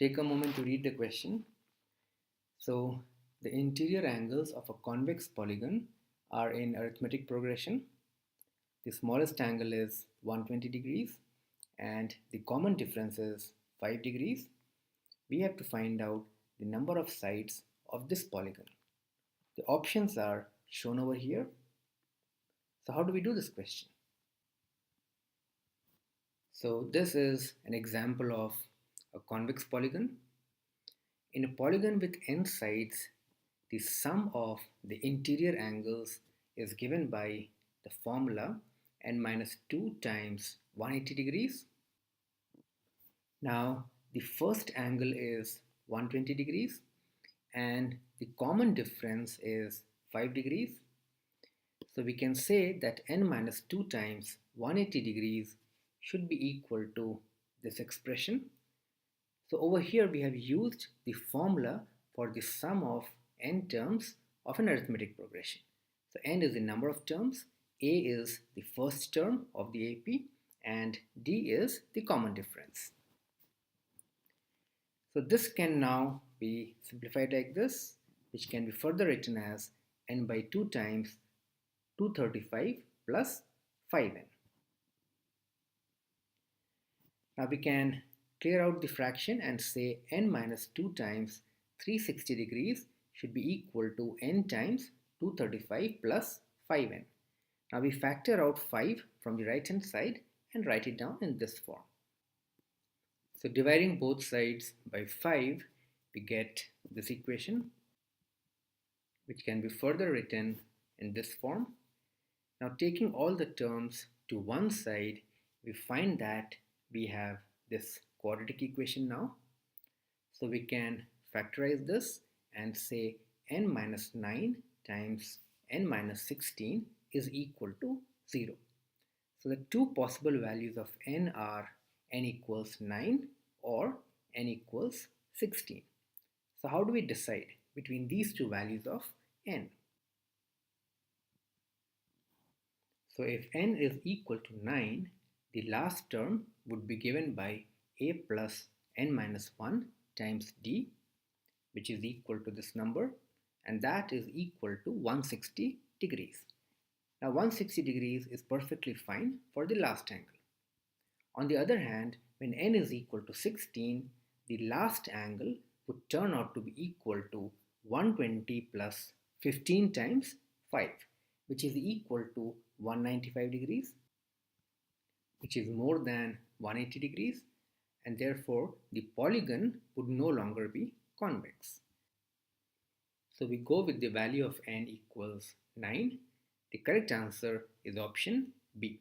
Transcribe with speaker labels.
Speaker 1: Take a moment to read the question. So, the interior angles of a convex polygon are in arithmetic progression. The smallest angle is 120 degrees and the common difference is 5 degrees. We have to find out the number of sides of this polygon. The options are shown over here. So how do we do this question? So this is an example of a convex polygon. In a polygon with n sides, the sum of the interior angles is given by the formula n minus 2 times 180 degrees. Now the first angle is 120 degrees and the common difference is 5 degrees. So we can say that n minus 2 times 180 degrees should be equal to this expression. So over here we have used the formula for the sum of n terms of an arithmetic progression. So n is the number of terms, a is the first term of the AP, and d is the common difference. So this can now be simplified like this, which can be further written as n by 2 times 235 plus 5n. Now we can clear out the fraction and say n minus 2 times 360 degrees should be equal to n times 235 plus 5n. Now we factor out 5 from the right hand side and write it down in this form. So dividing both sides by 5, we get this equation, which can be further written in this form. Now taking all the terms to one side, we find that we have this quadratic equation now. So we can factorize this and say n minus 9 times n minus 16 is equal to 0. So the two possible values of n are n equals 9 or n equals 16. So how do we decide between these two values of n? So if n is equal to 9, the last term would be given by a plus n minus 1 times d, which is equal to this number, and that is equal to 160 degrees. Now 160 degrees is perfectly fine for the last angle. On the other hand, when n is equal to 16, the last angle would turn out to be equal to 120 plus 15 times 5, which is equal to 195 degrees, which is more than 180 degrees, and therefore the polygon would no longer be convex. So we go with the value of n equals 9. The correct answer is option B.